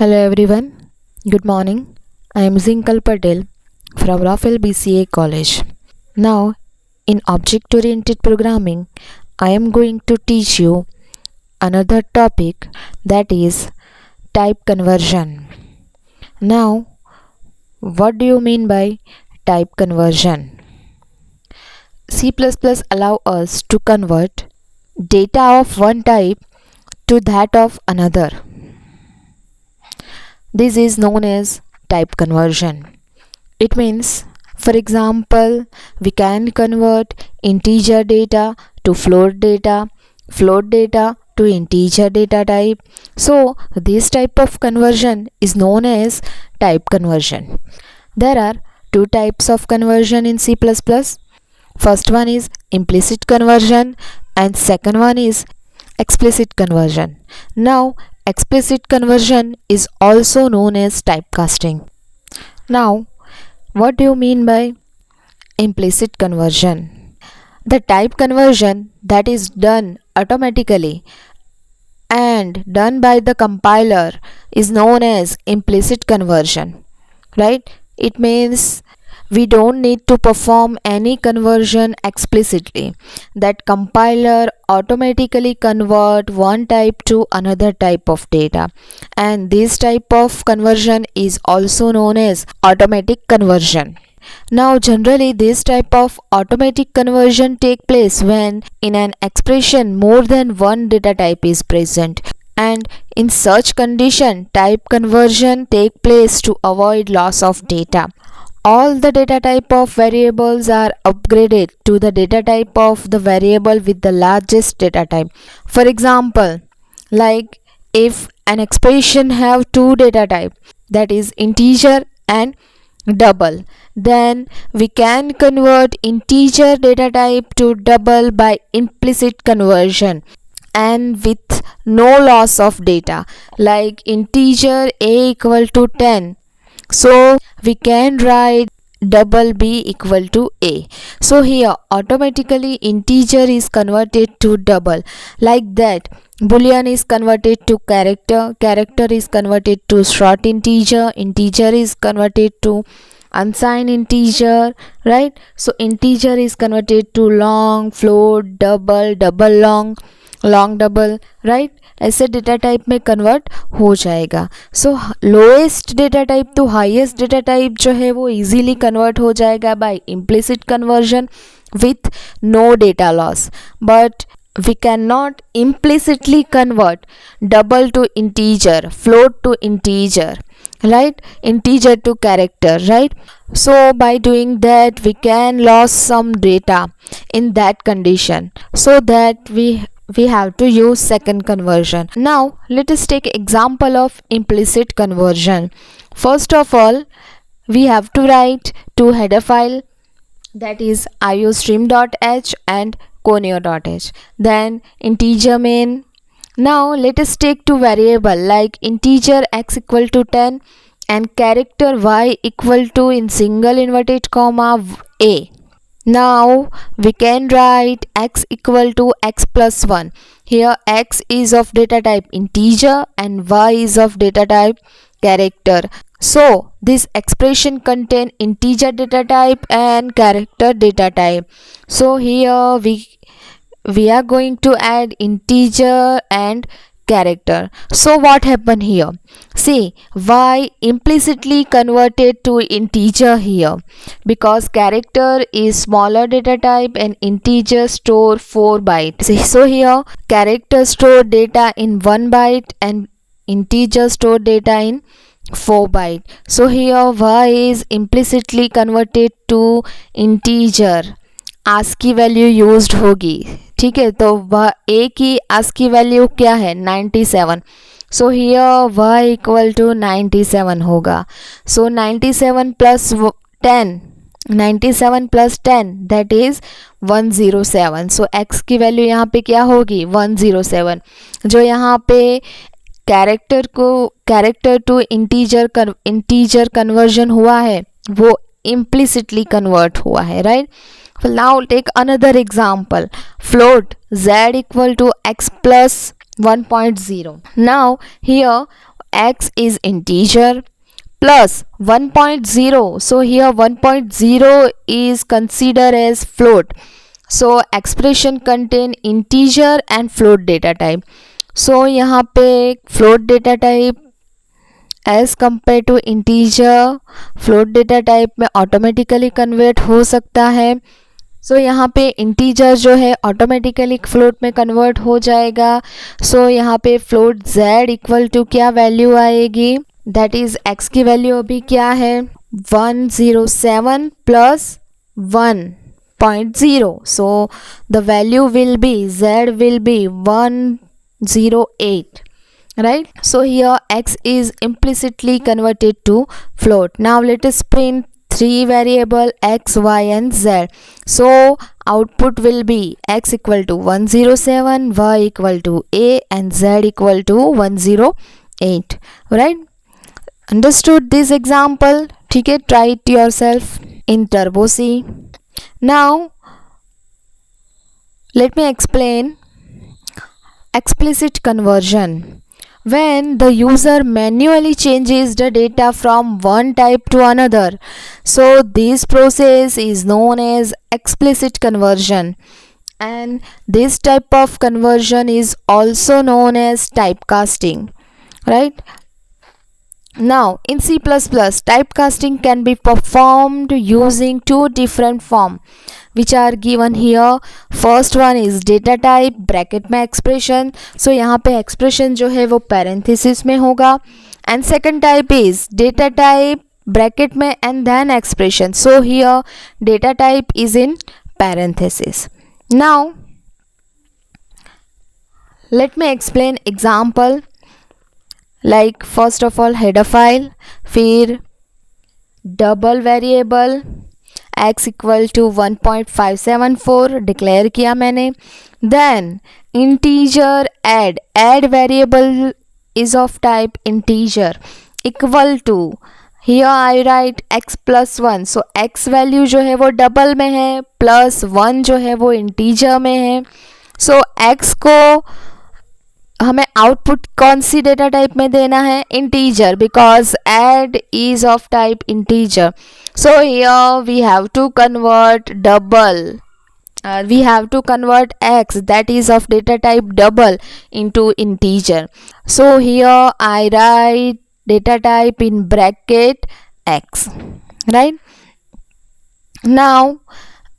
Hello everyone, good morning. I am Zinkal Patel from Rafael BCA College. Now, in object oriented programming, I am going to teach you another topic, that is type conversion. Now, what do you mean by type conversion? C++ allow us to convert data of one type to that of another. This is known as type conversion. It means, for example, we can convert integer data to float data to integer data type. So, this type of conversion is known as type conversion. There are two types of conversion in C++. First one is implicit conversion and second one is explicit conversion. Now, explicit conversion is also known as typecasting. Now, what do you mean by implicit conversion? The type conversion that is done automatically and done by the compiler is known as implicit conversion, right? It means we don't need to perform any conversion explicitly. That compiler automatically convert one type to another type of data, and this type of conversion is also known as automatic conversion. Now, generally this type of automatic conversion take place when in an expression more than one data type is present, and in such condition type conversion take place to avoid loss of data. All the data type of variables are upgraded to the data type of the variable with the largest data type. For example, like if an expression have two data type, that is integer and double, then we can convert integer data type to double by implicit conversion and with no loss of data, like integer a equal to 10. So we can write double b equal to a. So here automatically integer is converted to double. Like that, boolean is converted to character is converted to short integer is converted to unsigned integer, right? So integer is converted to long, float, double long, double, right? ऐसे data type में convert हो जाएगा. So lowest data type to highest data type जो है वो easily convert हो जाएगा by implicit conversion with no data loss. But we cannot implicitly convert double to integer, float to integer, right? Integer to character, right? So by doing that we can lose some data in that condition, so that we have to use second conversion. Now let us take example of implicit conversion. First of all, we have to write two header file, that is iostream.h and conio.h, then integer main. Now let us take two variable like integer x equal to 10 and character y equal to in single inverted comma a. Now we can write x equal to x plus 1. Here x is of data type integer and y is of data type character. So this expression contain integer data type and character data type. So here we are going to add integer and character. So what happened here? See, y implicitly converted to integer here because character is smaller data type and integer store 4 bytes. So here character store data in 1 byte and integer store data in 4 byte. So here y is implicitly converted to integer. ASCII value used होगी, ठीक है? तो वह a की ASCII value क्या है? 97. So here y equal to 97 होगा. So 97 plus 10, 97 plus 10 that is 107. So x की वैल्यू यहाँ पे क्या होगी? 107. जो यहाँ पे कैरेक्टर टू इंटीजर कन्वर्जन हुआ है वो implicitly convert हुआ है, right? Now take another example. Float z equal to x plus 1.0. Now here x is integer plus 1.0. So here 1.0 is considered as float. So expression contain integer and float data type. So यहाँ पे float data type as compared to integer, float data type में automatically convert हो सकता है. सो यहाँ पे integer जो है ऑटोमेटिकली फ्लोट में कन्वर्ट हो जाएगा. सो यहाँ पे फ्लोट z इक्वल टू क्या वैल्यू आएगी, दैट इज x की वैल्यू अभी क्या है 107 plus 1.0. So the value will be z will be 108, right? So here x is implicitly converted to float. Now let us print three variable x, y and z. So output will be x equal to 107, y equal to a and z equal to 108, right? Understood this example? ठीक है, try it yourself in Turbo C. Now let me explain explicit conversion. When the user manually changes the data from one type to another, so this process is known as explicit conversion, and this type of conversion is also known as typecasting, right? Now in C++, typecasting can be performed using two different forms which are given here. First one is data type bracket में expression. So यहाँ पे expression जो है वो parenthesis में होगा. And second type is data type bracket में and then expression. So here data type is in parenthesis. Now let me explain example. Like first of all header file, फिर double variable x equal to 1.574 declare किया मैंने. Then integer add variable is of type integer equal to here I write x plus 1. So x value जो है वो double में है, plus 1 जो है वो इंटीजर में है. सो x को हमें आउटपुट कौन सी डेटा टाइप में देना है, integer, because add is of type integer. So here we have to convert double. We have to convert x that is of data type double into integer. So here I write data type in bracket x, right? Now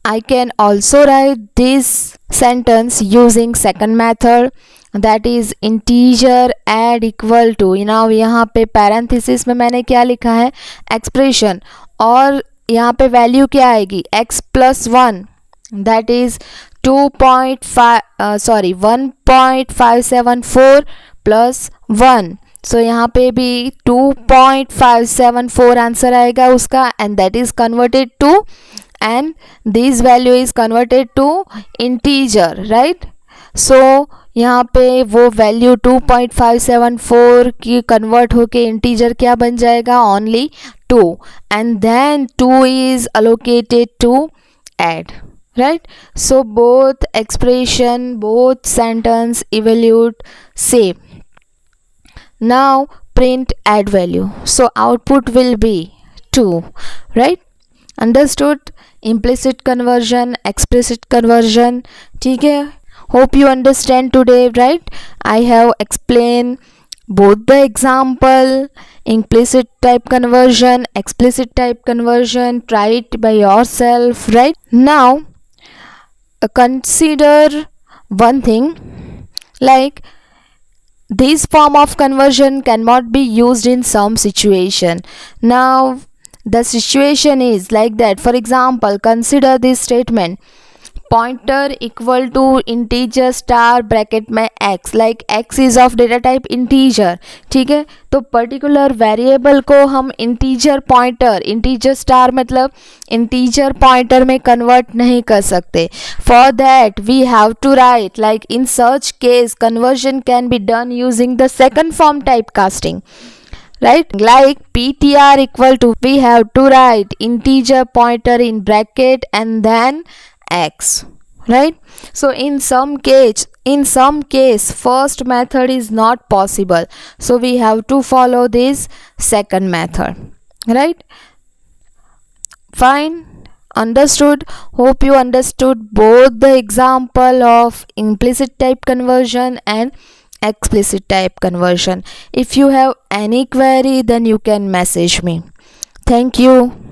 I can also write this sentence using second method, that is integer add equal to. now यहाँ पे parenthesis में मैंने क्या लिखा है, expression, और यहाँ पे वैल्यू क्या आएगी x plus 1, that is 1.574 plus 1. So यहाँ पे भी 2.574 आंसर आएगा उसका, and that is converted to, and this value is converted to integer, right? So यहाँ पे वो वैल्यू 2.574 की कन्वर्ट होके इंटीजर क्या बन जाएगा, only 2, and then 2 is allocated to add, right? So both expression, both sentence evaluate same. Now print add value, so output will be 2, right? Understood? Implicit conversion, explicit conversion. ठीक है, hope you understand today, right? I have explained both the example, implicit type conversion, explicit type conversion. Try it by yourself, right? Now consider one thing, like this form of conversion cannot be used in some situation. Now the situation is like that. For example, consider this statement, pointer equal to integer star bracket में x, like x is of data type integer. ठीक है, तो particular variable को हम integer pointer, integer star मतलब integer pointer में convert नहीं कर सकते. For that we have to write, like in such case conversion can be done using the second form type casting, right? Like ptr equal to, we have to write integer pointer in bracket and then x, right? So in in some case first method is not possible, so we have to follow this second method, right? Fine, understood. Hope you understood both the example of implicit type conversion and explicit type conversion. If you have any query, then you can message me. Thank you.